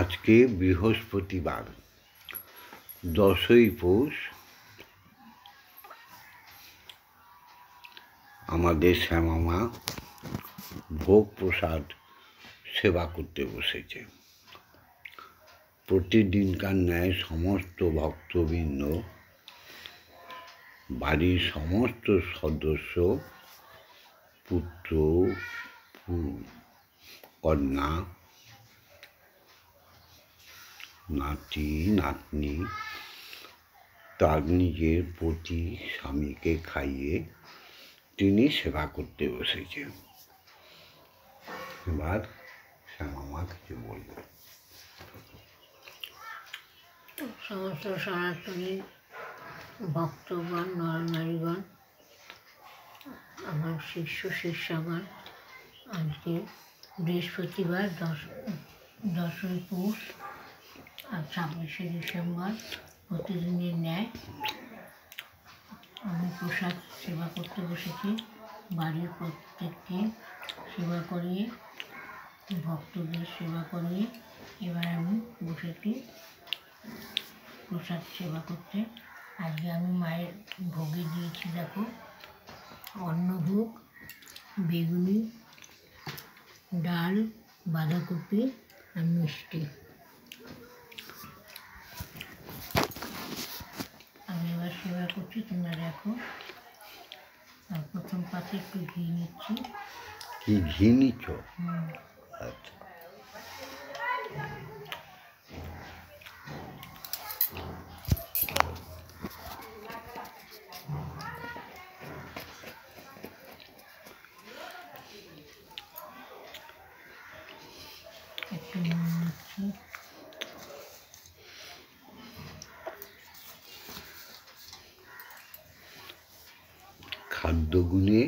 আজকে বৃহস্পতিবার 10ই পৌষ। আমাদের শ্যামামা ভোগ প্রসাদ সেবা করতে বসেছে। প্রতিদিনকার ন্যায় সমস্ত ভক্তবৃন্দ, বাড়ির সমস্ত সদস্য, পুত্র কন্যা, নাতি নাতনি তার নিজের পতি স্বামীকে খাইয়ে তিনি সেবা করতে বসেছে। এবার শ্যামামা কিছু বলবে। সমস্ত সনাতনী ভক্তগণ, নরনারীগণ, আমার শিষ্যগণ, আজকে বৃহস্পতিবার 10ই পৌষ আর 26শে ডিসেম্বর প্রতিদিনের ন্যায় আমি প্রসাদ সেবা করতে বসেছি। বাড়ির প্রত্যেককে সেবা করিয়ে, ভক্তদের সেবা করিয়ে এবার আমি বসেছি প্রসাদ সেবা করতে। আজকে আমি মায়ের ভোগে দিয়েছি, দেখো, অন্নভোগ, বেগুনি, ডাল, বাঁধাকপি আর মিষ্টি। আমি এবার সেবা করছি, তোমরা দেখো। আর প্রথম পাতে একটু ঘি নিচ্ছি। কি ঘি নিচ্ছ? আচ্ছা, একটু নুন নিচ্ছি। খাদ্যগুণে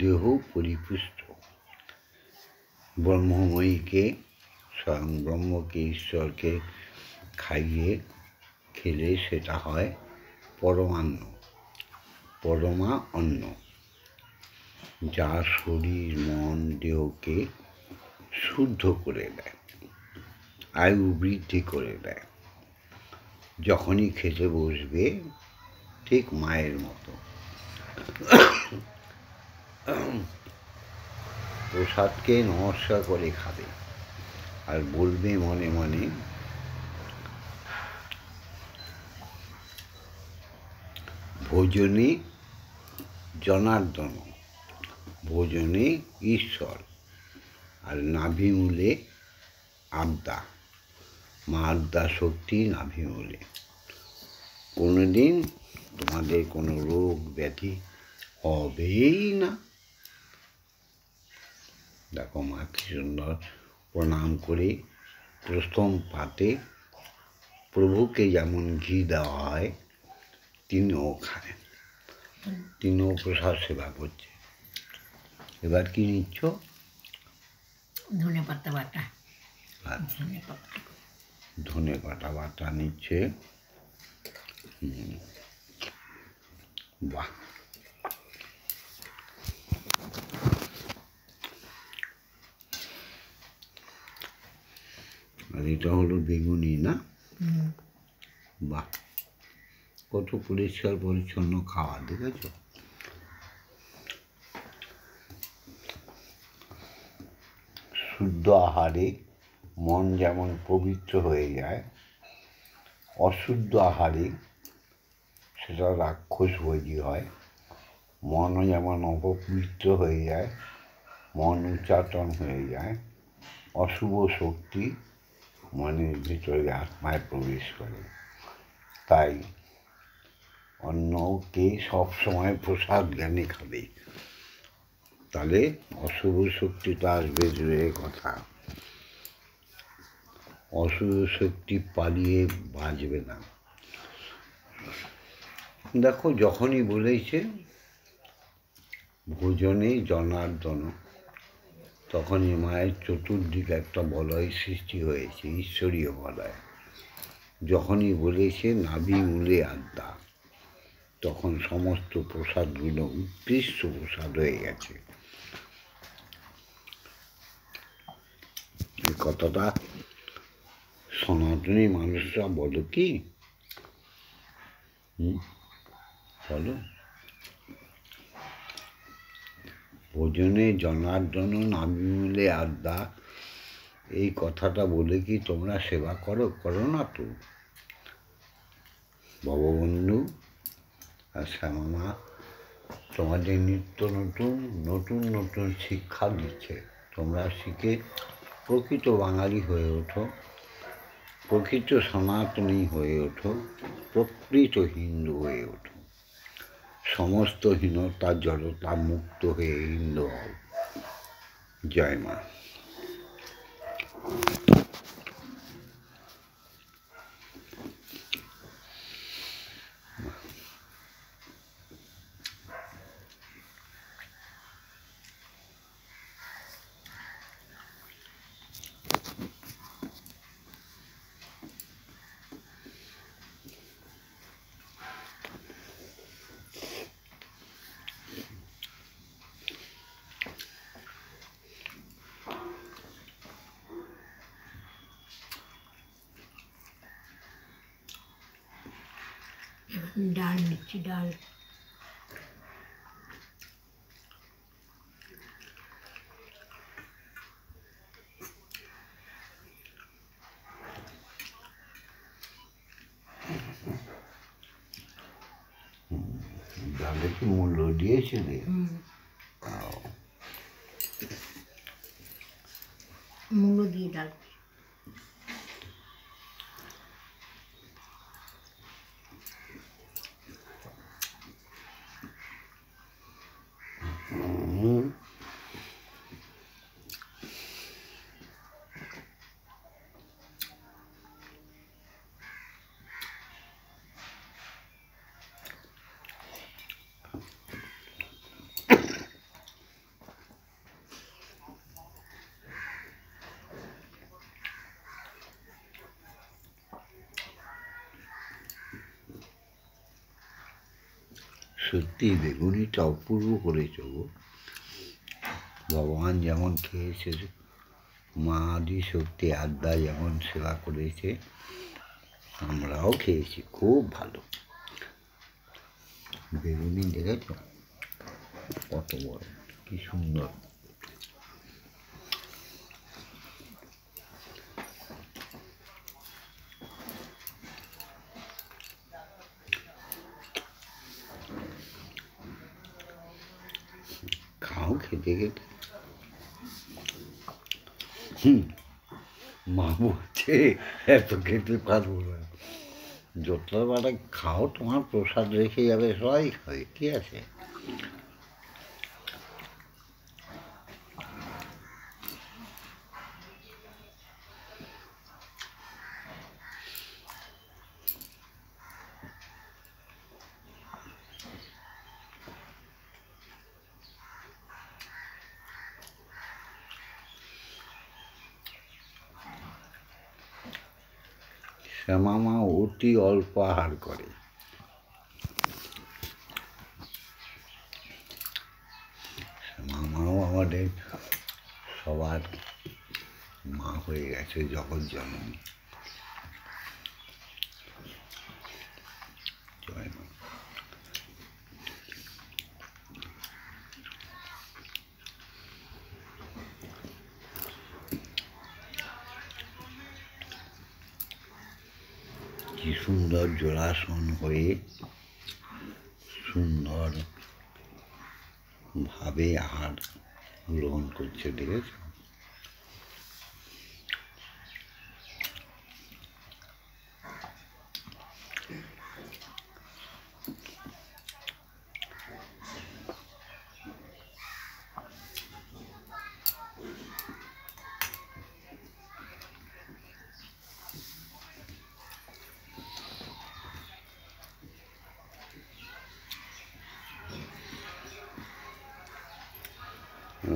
দেহ পরিপুষ্ট। ব্রহ্মময়ীকে, স্বয়ং ব্রহ্মকে, ঈশ্বরকে খাইয়ে খেলে সেটা হয় পরমান্ন, পরমা অন্ন, যা শরীর মন দেহকে শুদ্ধ করে দেয়, আয়ু বৃদ্ধি করে দেয়। যখনই খেতে বসবে ঠিক মায়ের মতো প্রসাদকে নমস্কার করে খাবে আর বলবে মনে মনে, ভোজনে জনার্দন, ভোজনে ঈশ্বর, আর নাভিমূলে আদ্যা, মা আদ্যা শক্তি নাভিমূলে। কোনোদিন তোমাদের কোনো রোগ ব্যাধি হবেই না। দেখো মা কি সুন্দর প্রণাম করে প্রথম পাতে প্রভুকে যেমন ঘি দেওয়া হয় তিনিও খায়, তিনিও প্রসাদ সেবা করছে। এবার কি নিচ্ছ? ধনে পাতা বাটা। ধনে পাতা বাটা নিচ্ছে। বাহ, আর এটা হলো বেগুনি না? বাহ, কত পরিষ্কার পরিচ্ছন্ন খাওয়া, দেখেছ? শুদ্ধ আহারে মন যেমন পবিত্র হয়ে যায়, অশুদ্ধ আহারে সেটা রাক্ষসভোজী হয়। মনও যেমন অপবিত্র হয়ে যায়, মন উচ্চাটন হয়ে যায়, অশুভ শক্তি মনের ভিতরে আত্মায় প্রবেশ করে। তাই অন্নকে সবসময় প্রসাদ জ্ঞানে খাবে, তাহলে অশুভ শক্তিটা আসবে দূরের কথা, অশুভ শক্তি পালিয়ে বাঁচবে না। দেখো, যখনই বলেছে ভোজনে জনার্দন, তখনই মায়ের চতুর্দিকে একটা বলয় সৃষ্টি হয়েছে, ঈশ্বরীয় বলয়। যখনই বলেছে নাভি মূলে আদ্যা, তখন সমস্ত প্রসাদগুলো উৎকৃষ্ট প্রসাদ হয়ে গেছে। এই কথাটা সনাতনী মানুষরা বলো কি বলো, ভোজনে জনার্দন নাবিমূলে আড্ডা, এই কথাটা বলে কি তোমরা সেবা করো? করো না তো। ভববন্ধু আর শ্যামা তোমাদের নিত্য নতুন নতুন নতুন শিক্ষা দিচ্ছে। তোমরা শিখে প্রকৃত বাঙালি হয়ে ওঠো, প্রকৃত সনাতনী হয়ে ওঠো, প্রকৃত হিন্দু হয়ে ওঠো। সমস্ত হীনতা জড়তা মুক্ত হয়ে হিন্দু হও। জয় মা। ডাল নিচ্ছি, ডাল। ডালে কি মূল্য দিয়েছিলে? মুলো দিয়ে ডাল। সত্যি বেগুনিটা অপূর্ব করেছো গো। ভগবান যেমন খেয়েছে, মা আদি শক্তি আড্ডা যেমন সেবা করেছে, আমরাও খেয়েছি, খুব ভালো। বেগুনি দেখেছ কত বড়, কি সুন্দর। খাও খেতে খেতে। মা বলছে এত খেতে পারবো না। যতবার খাও তোমার প্রসাদ রেখে যাবে, সবাই খাবে, কি আছে। শ্যামা মা অতি অল্প আহার করে। শ্যামা মাও আমাদের সবার মা হয়ে গেছে, জগৎ জননী। জয় মা। কি সুন্দর জোড়াসন হয়ে সুন্দর ভাবে আহার গ্রহণ করছে, দেখেছ।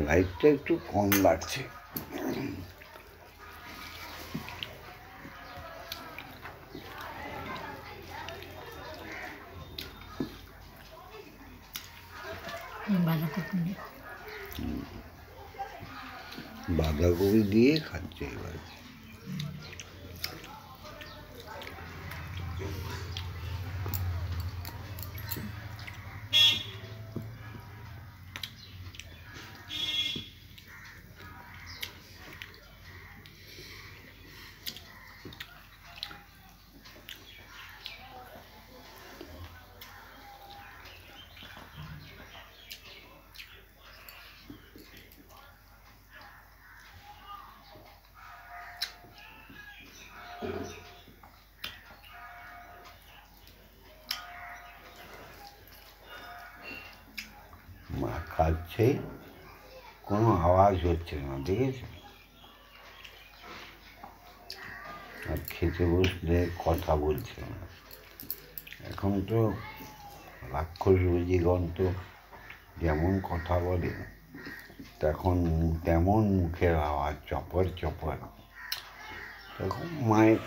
লাইটটা একটু কম লাগছে। বাঁধাকপি দিয়ে খাচ্ছে এবার। মা খাচ্ছে, কোনো আওয়াজ হচ্ছে না, দেখেছো? আর খেতে বসলে কথা বলছে না। এখন তো রাক্ষস রোজীগণ তো যেমন কথা বলে তেমন মুখের আওয়াজ, চপর চপর। তখন মায়ের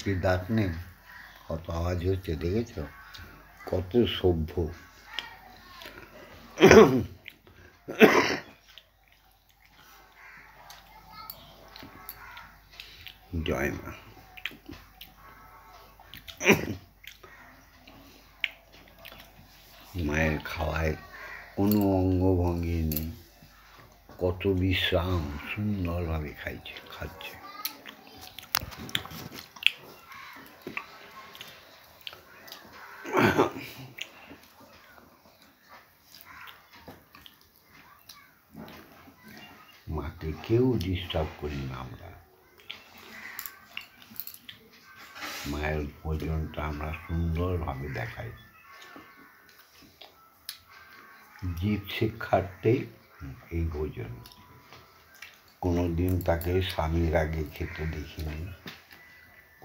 কি দাঁত নেই? কত আওয়াজ হচ্ছে, দেখেছ? কত সভ্য। জয় মা। মায়ের খাওয়ায় কোনো অঙ্গভঙ্গি নেই, কত বিশ্রাম, সুন্দরভাবে খাচ্ছে। মাকে কেউ ডিস্টার্ব করি না আমরা। মায়ের ভোজনটা আমরা সুন্দরভাবে দেখাই। জীব শিক্ষার্থে এই ভোজন। কোনোদিন তাকে স্বামীর আগে খেতে দেখিনি,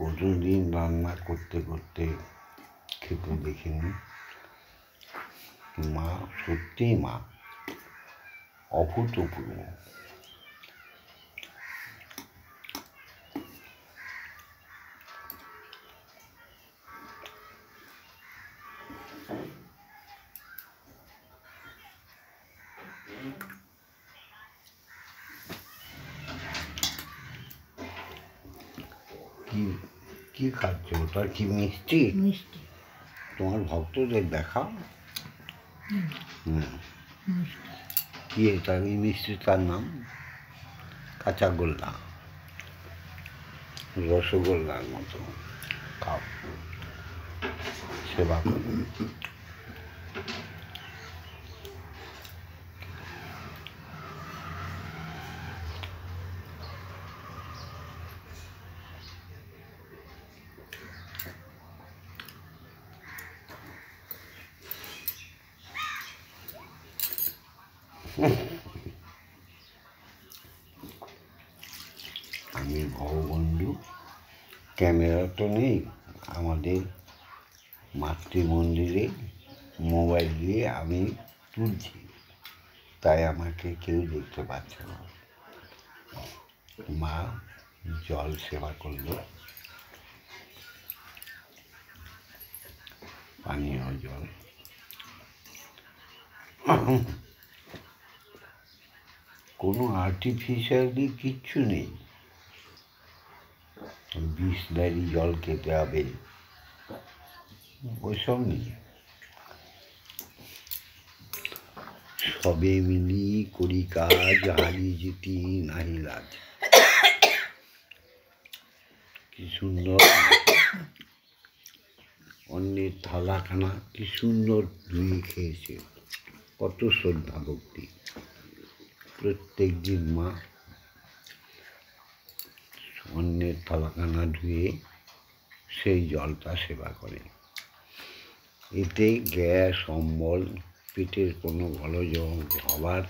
কোনোদিন রান্না করতে করতে খেতে দেখিনি। মা সত্যিই মা, অভূতপূর্ব। কি খাচ্ছ? ওটা কি মিষ্টি? মিষ্টি। তোমার ভক্তদের দেখাও। কি এটা? এই মিষ্টিটার নাম কাঁচাগোল্লা, রসগোল্লার মতো। খাও, সেবা করো। আমি ভববন্ধু, ক্যামেরা তো নেই আমাদের, মাতৃমন্দিরে মোবাইল দিয়ে আমি তুলছি, তাই আমাকে কেউ দেখতে পাচ্ছে না। মা জল সেবা করলো, পানীয় জল। কোনো আর্টিফিশিয়ালি কিচ্ছু নেই। বিসলারি জল খেতে হবে ওইসব নেই। সবে মিলি করি কাজ, হারি জিতি নাহি লাজ। কি সুন্দর অন্যের থালাখানা কি সুন্দর ধুয়ে খেয়েছে, কত শ্রদ্ধা ভক্তি। প্রত্যেক দিন মা অন্যের থালাখানা ধুয়ে সেই জলটা সেবা করে। এতে গ্যাস, অম্বল, পেটের কোনো গলযোগ হবার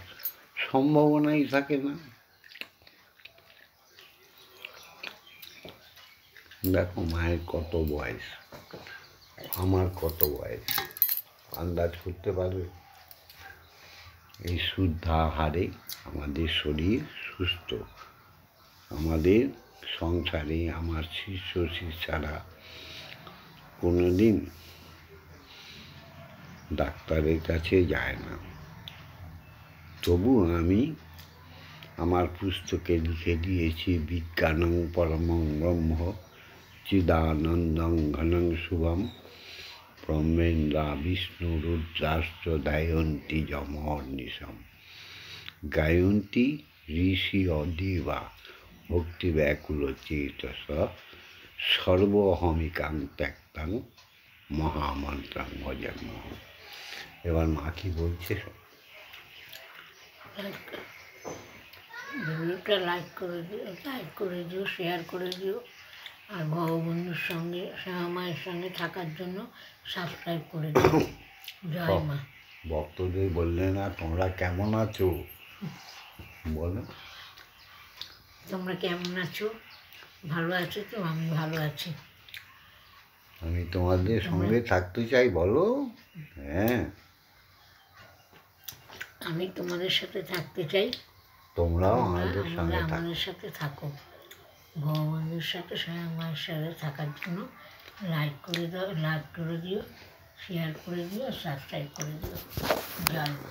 সম্ভাবনাই থাকে না। দেখো মায়ের কত বয়স, আমার কত বয়স, আন্দাজ করতে পারবে? এই শুদ্ধ আহারে আমাদের শরীর সুস্থ। আমাদের সংসারে আমার শিষ্য শিষ্যারা কোনোদিন ডাক্তারের কাছে যায় না। তবু আমি আমার পুস্তকে লিখে দিয়েছি, বিজ্ঞানং পরমং ব্রহ্ম সচ্চিদানন্দং ঘনং শুভম ব্রহ্মেন্দ্রা বিষ্ণু রুদ্রাশ্চ ধায়ন্তি যমহর্নিশম গায়ন্তি ঋষি অদিবা ভক্তি ব্যাকুল চেতস সর্বহমিকাং ত্যক্তাং মহামন্ত্রাং ভজাম্যহম। এবার মা কি বলছে? ভিডিওটা লাইক করে দিও, শেয়ার করে দিও, আর ভগবন্ধুর সঙ্গে শ্যামামায়ের সঙ্গে থাকার জন্য সাবস্ক্রাইব করে দিও। জয় মা। ভক্তদের বললে না তোমরা কেমন আছো বলো। তোমরা কেমন আছো? ভালো আছো তো? আমি ভালো আছি। আমি তোমাদের সঙ্গে থাকতে চাই বলো। হ্যাঁ, আমি তোমাদের সাথে থাকতে চাই, তোমরাও আমাদের সঙ্গে থাকো। আমাদের সাথে থাকো। ভগবানের সাথে শ্যামামায়ের সাথে থাকার জন্য লাইক করে দিও, শেয়ার করে দিও, সাবস্ক্রাইব করে দিও। জয় মা।